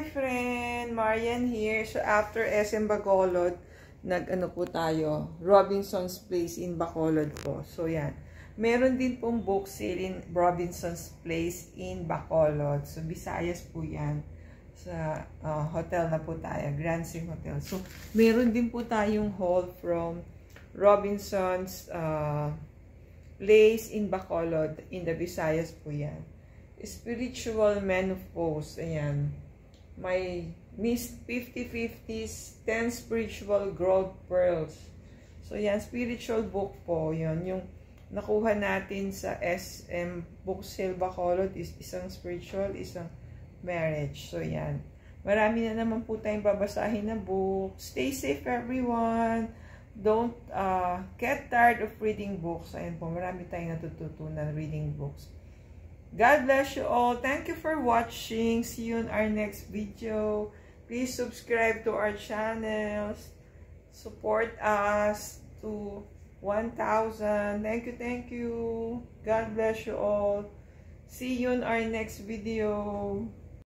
my friend! Marian here. So, after SM Bacolod, nag-ano po tayo, Robinson's Place in Bacolod po. So, yan. Meron din pong book sale in Robinson's Place in Bacolod. So, Visayas po yan. Sa hotel na po tayo, Grand Sing Hotel. So, meron din po tayong haul from Robinson's Place in Bacolod. In the Visayas po yan. Spiritual Menopause. Ayan. May Miss 50-50s 10 Spiritual Growth Pearls. So, yan. Spiritual book po. Yan. Yung nakuha natin sa SM Book Sale Bacolod is isang spiritual, isang marriage. So, yan. Marami na naman po tayong babasahin na book. Stay safe, everyone. Don't get tired of reading books. Ayan po. Marami tayong natututunan reading books. God bless you all. Thank you for watching. See you in our next video. Please subscribe to our channels. Support us to 1,000. Thank you, thank you. God bless you all. See you in our next video.